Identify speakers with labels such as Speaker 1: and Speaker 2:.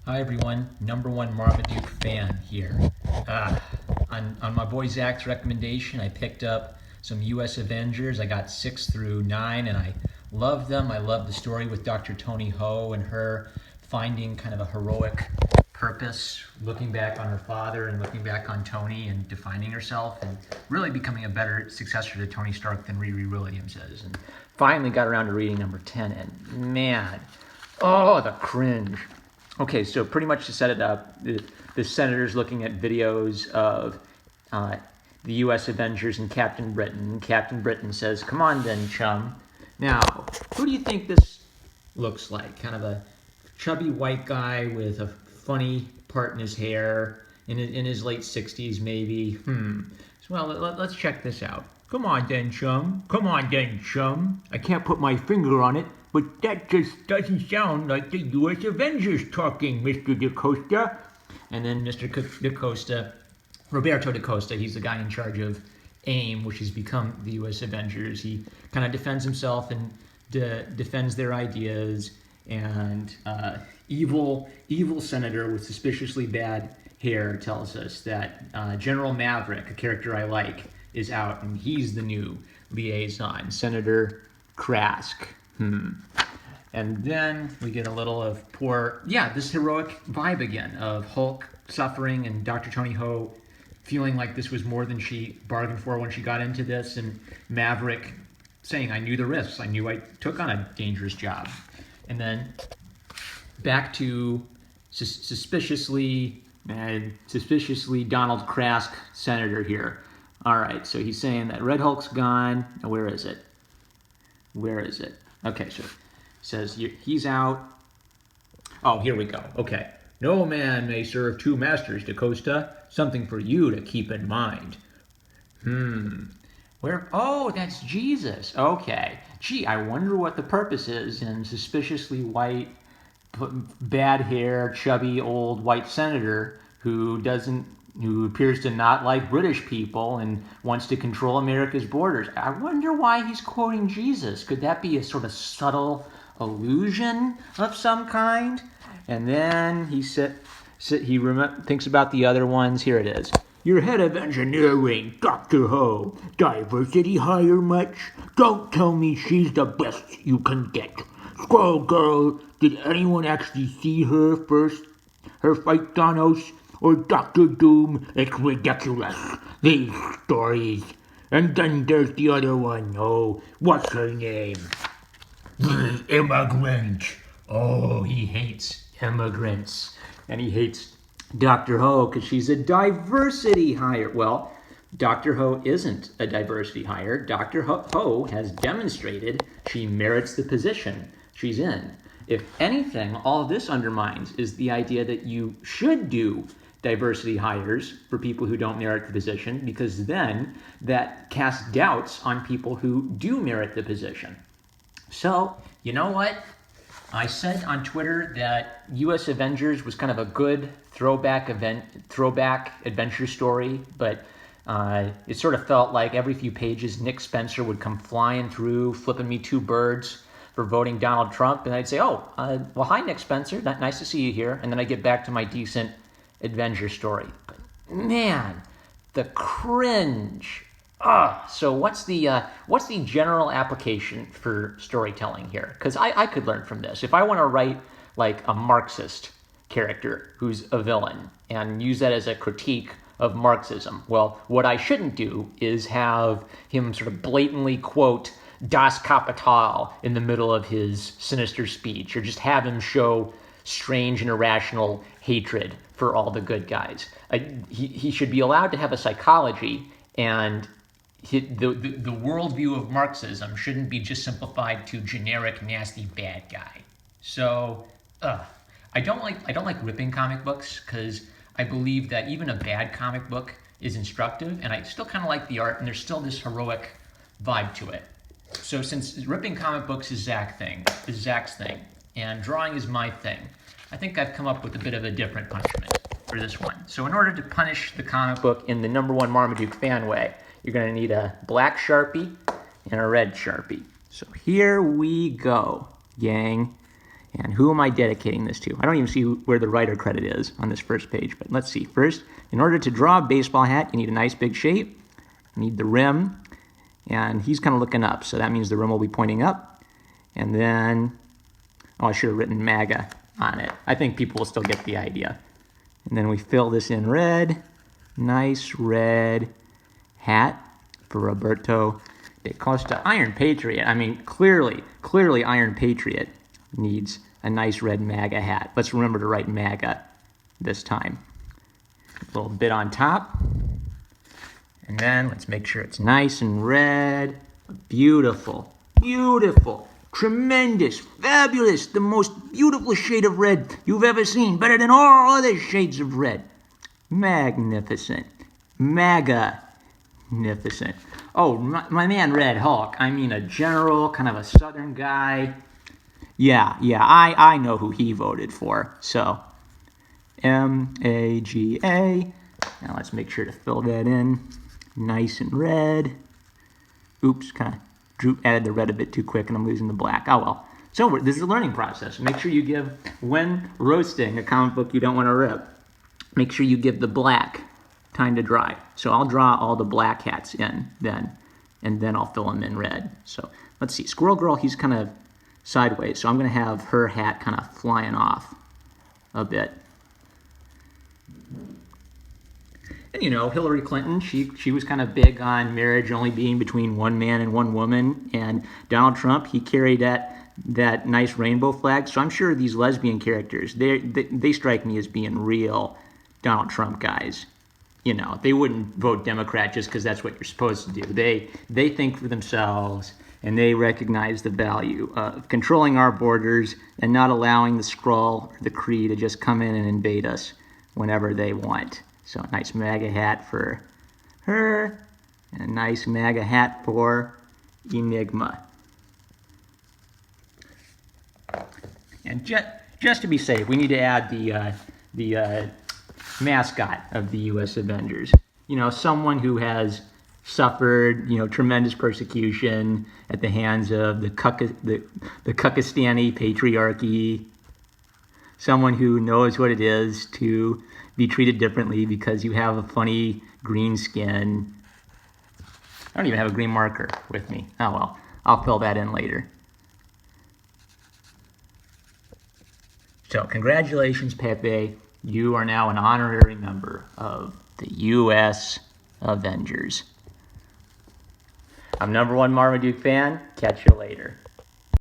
Speaker 1: Hi everyone, #1 Marmaduke fan here. On my boy Zach's recommendation, I picked up some US Avengers. I got 6 through 9 and I love them. I love the story with Dr. Tony Ho and her finding kind of a heroic purpose, looking back on her father and looking back on Tony and defining herself and really becoming a better successor to Tony Stark than Riri Williams is. And finally got around to reading number 10 and man, oh, the cringe. Okay, so pretty much to set it up, the senator's looking at videos of the U.S. Avengers and Captain Britain. Captain Britain says, "Come on then, chum." Now, who do you think this looks like? Kind of a chubby white guy with a funny part in his hair, in his late 60s maybe. Well, let's check this out. "Come on then, chum. Come on then, chum. I can't put my finger on it, but that just doesn't sound like the U.S. Avengers talking, Mr. DaCosta." And then Mr. DaCosta, Roberto DaCosta, he's the guy in charge of AIM, which has become the U.S. Avengers. He kind of defends himself and defends their ideas. And evil senator with suspiciously bad hair tells us that General Maverick, a character I like, is out, and he's the new liaison, Senator Krask. And then we get a little of this heroic vibe again of Hulk suffering and Dr. Tony Ho feeling like this was more than she bargained for when she got into this, and Maverick saying, "I knew the risks. I knew I took on a dangerous job." And then back to suspiciously Donald Krask, senator here. All right, so he's saying that Red Hulk's gone. Now, where is it? Okay, so it says he's out. Oh, here we go. Okay. "No man may serve two masters, DaCosta. Something for you to keep in mind." Where? Oh, that's Jesus. Okay. Gee, I wonder what the purpose is in suspiciously white, bad hair, chubby, old white senator who appears to not like British people and wants to control America's borders. I wonder why he's quoting Jesus. Could that be a sort of subtle allusion of some kind? And then he thinks about the other ones. Here it is. "Your head of engineering, Dr. Ho. Diversity hire much? Don't tell me she's the best you can get. Squirrel Girl, did anyone actually see her fight Thanos? Or Doctor Doom? It's ridiculous, these stories. And then there's the other one. Oh, what's her name? The immigrant. Oh, he hates immigrants. And he hates Dr. Ho because she's a diversity hire." Well, Dr. Ho isn't a diversity hire. Dr. Ho has demonstrated she merits the position she's in. If anything, all this undermines is the idea that you should do diversity hires for people who don't merit the position, because then that casts doubts on people who do merit the position. So, you know what? I said on Twitter that US Avengers was kind of a good throwback adventure story, but it sort of felt like every few pages Nick Spencer would come flying through, flipping me 2 birds for voting Donald Trump, and I'd say, "Oh, well, hi, Nick Spencer. Nice to see you here." And then I get back to my decent adventure story. But man, the cringe. So what's the general application for storytelling here? Because I could learn from this. If I want to write like a Marxist character who's a villain and use that as a critique of Marxism, well, what I shouldn't do is have him sort of blatantly quote Das Kapital in the middle of his sinister speech, or just have him show strange and irrational hatred for all the good guys. He should be allowed to have a psychology, and the worldview of Marxism shouldn't be just simplified to generic, nasty, bad guy. So, I don't like ripping comic books because I believe that even a bad comic book is instructive, and I still kind of like the art, and there's still this heroic vibe to it. So since ripping comic books is Zach's thing, and drawing is my thing, I think I've come up with a bit of a different punishment for this one. So in order to punish the comic book in the #1 Marmaduke fan way, you're going to need a black Sharpie and a red Sharpie. So here we go, gang. And who am I dedicating this to? I don't even see where the writer credit is on this first page, but let's see. First, in order to draw a baseball hat, you need a nice big shape. You need the rim, and he's kind of looking up, so that means the rim will be pointing up. And then, oh, I should have written MAGA on it. I think people will still get the idea. And then we fill this in red. Nice red hat for Roberto da Costa. Iron Patriot. I mean, clearly Iron Patriot needs a nice red MAGA hat. Let's remember to write MAGA this time. A little bit on top. And then let's make sure it's nice and red. Beautiful, beautiful, tremendous, fabulous, the most beautiful shade of red you've ever seen. Better than all other shades of red. Magnificent. Magnificent. Oh, my man Red Hulk. I mean a general, kind of a southern guy. Yeah, I know who he voted for. So, MAGA. Now let's make sure to fill that in. Nice and red. Oops, kind of added the red a bit too quick and I'm losing the black. Oh well. So this is a learning process. Make sure you give, when roasting a comic book you don't want to rip, make sure you give the black time to dry. So I'll draw all the black hats in then, and then I'll fill them in red. So let's see. Squirrel Girl, he's kind of sideways, so I'm going to have her hat kind of flying off a bit. And you know, Hillary Clinton, she was kind of big on marriage only being between one man and one woman, and Donald Trump, he carried that nice rainbow flag. So I'm sure these lesbian characters, they strike me as being real Donald Trump guys. You know, they wouldn't vote Democrat just because that's what you're supposed to do. They think for themselves, and they recognize the value of controlling our borders and not allowing the Skrull or the Kree to just come in and invade us whenever they want. So a nice MAGA hat for her, and a nice MAGA hat for Enigma. And just to be safe, we need to add the mascot of the U.S. Avengers. You know, someone who has suffered, you know, tremendous persecution at the hands of the Kukistani patriarchy. Someone who knows what it is to be treated differently because you have a funny green skin. I don't even have a green marker with me. Oh well, I'll fill that in later. So congratulations, Pepe. You are now an honorary member of the U.S. Avengers. I'm #1 Marmaduke fan. Catch you later.